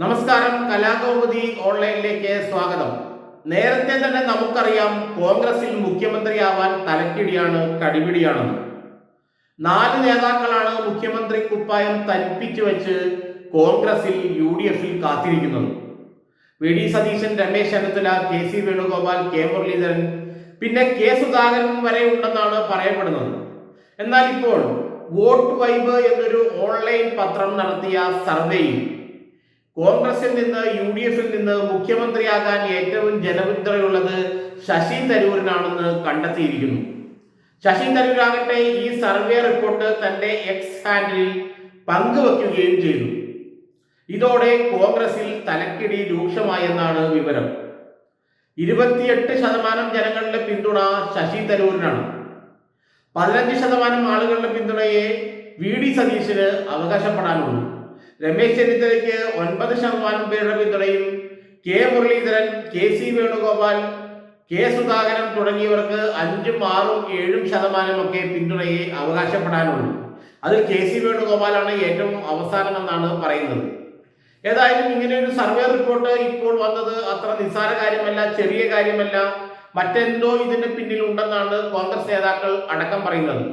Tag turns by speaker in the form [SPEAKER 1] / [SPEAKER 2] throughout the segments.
[SPEAKER 1] നമസ്കാരം, കലാകൗമുദി ഓൺലൈനിലേക്ക് സ്വാഗതം. നേരത്തെ തന്നെ നമുക്കറിയാം കോൺഗ്രസിൽ മുഖ്യമന്ത്രിയാവാൻ തലക്കിടിയാണ്, കടിപിടിയാണെന്ന്. 4 നേതാക്കളാണ് മുഖ്യമന്ത്രി കുപ്പായം തരിപ്പിച്ചു വെച്ച് കോൺഗ്രസിൽ UDF കാത്തിരിക്കുന്നത്. VD. Satheesan, Ramesh Chennithala, KC Venugopal, K Muraleedharan, പിന്നെ കെ സുധാകരൻ വരെ ഉണ്ടെന്നാണ് പറയപ്പെടുന്നത്. എന്നാൽ ഇപ്പോൾ വോട്ട് വൈബ് എന്നൊരു ഓൺലൈൻ പത്രം നടത്തിയ സർവേയിൽ കോൺഗ്രസിൽ നിന്ന് UDF നിന്ന് മുഖ്യമന്ത്രിയാകാൻ ഏറ്റവും ജനപിന്തുണയുള്ളത് ശശി തരൂരിനാണെന്ന് കണ്ടെത്തിയിരിക്കുന്നു. ശശി തരൂരാകട്ടെ ഈ സർവേ റിപ്പോർട്ട് തന്റെ എക്സ് ഹാൻഡിലിൽ പങ്കുവെക്കുകയും ചെയ്തു. ഇതോടെ കോൺഗ്രസിൽ തലക്കിടി രൂക്ഷമായെന്നാണ് വിവരം. 28% ജനങ്ങളുടെ പിന്തുണ ശശി തരൂരിനാണ്. 15% ആളുകളുടെ പിന്തുണയെ വി.ഡി. സതീശന് അവകാശപ്പെടാനുള്ളൂ. രമേശ് ചെന്നിത്തലയ്ക്ക് 9% പേരുടെ പിന്തുണയും K Muraleedharan, KC Venugopal, K Sudhakaran തുടങ്ങിയവർക്ക് 5, 6, 7% ഒക്കെ പിന്തുണയെ അവകാശപ്പെടാനുള്ളൂ. അതിൽ KC വേണുഗോപാലാണ് ഏറ്റവും അവസാനമെന്നാണ് പറയുന്നത്. ഏതായാലും ഇങ്ങനെ ഒരു സർവേ റിപ്പോർട്ട് ഇപ്പോൾ വന്നത് അത്ര നിസ്സാര കാര്യമല്ല, ചെറിയ കാര്യമല്ല. മറ്റെന്തോ ഇതിന് പിന്നിൽ ഉണ്ടെന്നാണ് കോൺഗ്രസ് നേതാക്കൾ അടക്കം പറയുന്നത്.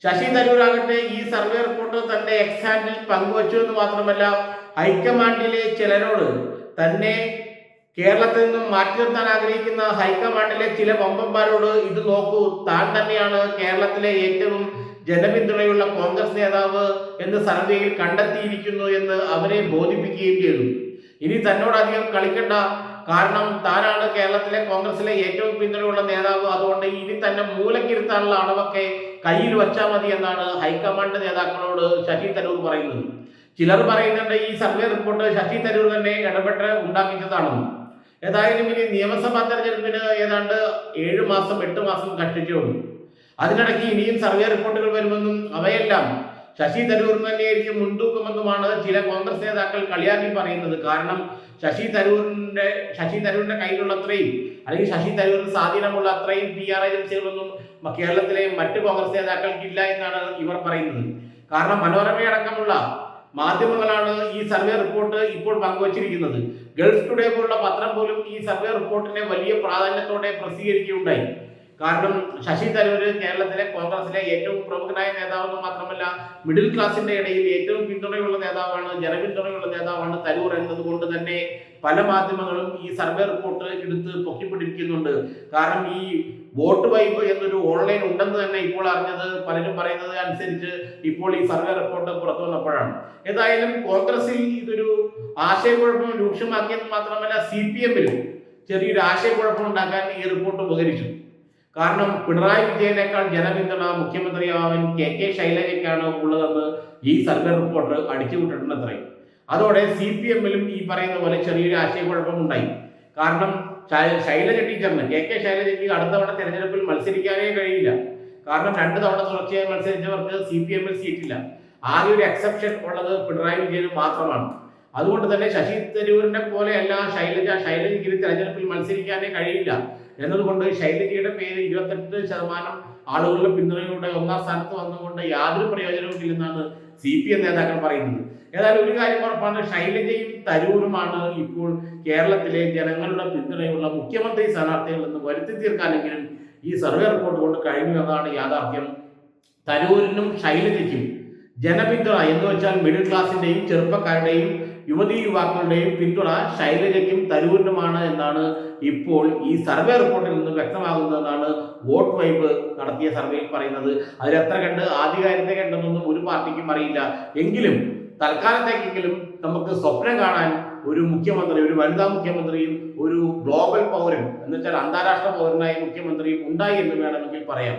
[SPEAKER 1] ശശി തരൂരാകട്ടെ ഈ സർവേ റിപ്പോർട്ട് തന്റെ എക്സ് ഹാൻഡിൽ പങ്കുവച്ചു എന്ന് മാത്രമല്ല, ഹൈക്കമാൻഡിലെ ചിലരോട് തന്നെ കേരളത്തിൽ നിന്നും മാറ്റി നിർത്താൻ ആഗ്രഹിക്കുന്ന ഹൈക്കമാൻഡിലെ ചില വമ്പന്മാരോട് ഇത് നോക്കൂ, താൻ തന്നെയാണ് കേരളത്തിലെ ഏറ്റവും ജനപിന്തുണയുള്ള കോൺഗ്രസ് നേതാവ് എന്ന് സർവേയിൽ കണ്ടെത്തിയിരിക്കുന്നു എന്ന് അവരെ ബോധിപ്പിക്കുകയും ചെയ്തു. ഇനി തന്നോടധികം കളിക്കണ്ട, കാരണം താനാണ് കേരളത്തിലെ കോൺഗ്രസിലെ ഏറ്റവും പിന്തുണയുള്ള നേതാവ്, അതുകൊണ്ട് ഇനി തന്നെ മൂലക്കിരുത്താനുള്ള അളവൊക്കെ കയ്യിൽ വച്ചാൽ മതി എന്നാണ് ഹൈക്കമാൻഡ് നേതാക്കളോട് ശശി തരൂർ പറയുന്നത്. ചിലർ പറയുന്നുണ്ട് ഈ സർവേ റിപ്പോർട്ട് ശശി തരൂർ തന്നെ ഇടപെട്ട് ഉണ്ടാക്കിയതാണെന്ന്. ഏതായാലും ഇനി നിയമസഭാ തെരഞ്ഞെടുപ്പിന് ഏതാണ്ട് 7 മാസം 8 മാസം കഷ്ടിച്ചുള്ളൂ. അതിനിടയ്ക്ക് ഇനിയും സർവേ റിപ്പോർട്ടുകൾ വരുമെന്നും അവയെല്ലാം ശശി തരൂരിന് തന്നെയായിരിക്കും മുൻതൂക്കമെന്നുമാണ് ചില കോൺഗ്രസ് നേതാക്കൾ കളിയാക്കി പറയുന്നത്. കാരണം ശശി തരൂരിന്റെ കയ്യിലുള്ള അത്രയും, അല്ലെങ്കിൽ ശശി തരൂരിന് സ്വാധീനമുള്ള അത്രയും PR ഏജൻസികളൊന്നും കേരളത്തിലെ മറ്റ് കോൺഗ്രസ് നേതാക്കൾക്കില്ല എന്നാണ് ഇവർ പറയുന്നത്. കാരണം മനോരമയടക്കമുള്ള മാധ്യമങ്ങളാണ് ഈ സർവേ റിപ്പോർട്ട് ഇപ്പോൾ പങ്കുവച്ചിരിക്കുന്നത്. ഗൾഫ് ടുഡേ പോലുള്ള പത്രം പോലും ഈ സർവേ റിപ്പോർട്ടിനെ വലിയ പ്രാധാന്യത്തോടെ പ്രസിദ്ധീകരിക്കുകയുണ്ടായി. കാരണം ശശി തരൂര് കേരളത്തിലെ കോൺഗ്രസിലെ ഏറ്റവും പ്രമുഖനായ നേതാവെന്ന് മാത്രമല്ല, മിഡിൽ ക്ലാസിന്റെ ഇടയിൽ ഏറ്റവും പിന്തുണയുള്ള നേതാവാണ്, ജനപിന്തുണയുള്ള നേതാവാണ് തരൂർ എന്നതുകൊണ്ട് തന്നെ പല മാധ്യമങ്ങളും ഈ സർവേ റിപ്പോർട്ട് എടുത്ത് പൊക്കിപ്പിടിക്കുന്നുണ്ട്. കാരണം ഈ വോട്ട് വൈബ് എന്നൊരു ഓൺലൈൻ ഉണ്ടെന്ന് തന്നെ ഇപ്പോൾ അറിഞ്ഞത്, പലരും പറയുന്നത് അനുസരിച്ച് ഇപ്പോൾ ഈ സർവേ റിപ്പോർട്ട് പുറത്തു വന്നപ്പോഴാണ്. ഏതായാലും കോൺഗ്രസിൽ ഇതൊരു ആശയക്കുഴപ്പം രൂക്ഷമാക്കിയെന്ന് മാത്രമല്ല, CPM-ലും ചെറിയൊരു ആശയക്കുഴപ്പം ഉണ്ടാക്കാൻ ഈ റിപ്പോർട്ട് ഉപകരിച്ചു. കാരണം പിണറായി വിജയനേക്കാൾ ജനപിന്തുണ മുഖ്യമന്ത്രിയാവാൻ KK ശൈലജയ്ക്കാണ് ഉള്ളതെന്ന് ഈ സർവേ റിപ്പോർട്ട് അടിച്ചുവിട്ടിട്ടുണ്ടത്രയും. അതോടെ CPM-ലും ഈ പറയുന്ന പോലെ ചെറിയൊരു ആശയക്കുഴപ്പം ഉണ്ടായി. കാരണം ശൈലജ ടീച്ചറിന്, KK ശൈലജയ്ക്ക് അടുത്ത തവണ തെരഞ്ഞെടുപ്പിൽ മത്സരിക്കാനേ കഴിയില്ല. കാരണം 2 തവണ തുടർച്ചയായി മത്സരിച്ചവർക്ക് CPM-ൽ സീറ്റില്ല. ആകെ ഒരു എക്സെപ്ഷൻ ഉള്ളത് പിണറായി വിജയന് മാത്രമാണ്. അതുകൊണ്ട് തന്നെ ശശി തരൂരിനെ പോലെയല്ല ശൈലജയ്ക്ക് തെരഞ്ഞെടുപ്പിൽ മത്സരിക്കാനേ കഴിയില്ല എന്നതുകൊണ്ട് ശൈലജയുടെ പേര് 28% ആളുകളുടെ പിന്തുണയുടെ 1ാം സ്ഥാനത്ത് വന്നുകൊണ്ട് യാതൊരു പ്രയോജനവും ഇല്ലെന്നാണ് CPM നേതാക്കൾ പറയുന്നത്. ഏതായാലും ഒരു കാര്യം ഉറപ്പാണ്, ശൈലജയും തരൂരുമാണ് ഇപ്പോൾ കേരളത്തിലെ ജനങ്ങളുടെ പിന്തുണയുള്ള മുഖ്യമന്ത്രി സ്ഥാനാർത്ഥികൾ എന്ന് വരുത്തി തീർക്കാനെങ്കിലും ഈ സർവേ റിപ്പോർട്ട് കൊണ്ട് കഴിഞ്ഞു എന്നതാണ് യാഥാർത്ഥ്യം. തരൂരിനും ശൈലജയ്ക്കും ജനപിന്തുണ എന്ന് വെച്ചാൽ മിഡിൽ ക്ലാസിന്റെയും ചെറുപ്പക്കാരുടെയും യുവതീ യുവാക്കളുടെയും പിന്തുണ ശൈലജയ്ക്കും തരൂരിനുമാണ് എന്നാണ് ഇപ്പോൾ ഈ സർവേ റിപ്പോർട്ടിൽ നിന്ന് വ്യക്തമാകുന്നതെന്നാണ് വോട്ട് വൈബ് നടത്തിയ സർവേയിൽ പറയുന്നത്. അതിലെത്ര കണ്ട് ആധികാരികത കണ്ടെന്നൊന്നും ഒരു പാർട്ടിക്കും അറിയില്ല. എങ്കിലും തൽക്കാലത്തേക്കെങ്കിലും നമുക്ക് സ്വപ്നം കാണാൻ ഒരു മുഖ്യമന്ത്രി, ഒരു വനിതാ മുഖ്യമന്ത്രിയും ഒരു ഗ്ലോബൽ പൗരൻ എന്ന് വെച്ചാൽ അന്താരാഷ്ട്ര പൗരനായ മുഖ്യമന്ത്രിയും ഉണ്ടായി എന്ന് വേണമെങ്കിൽ പറയാം.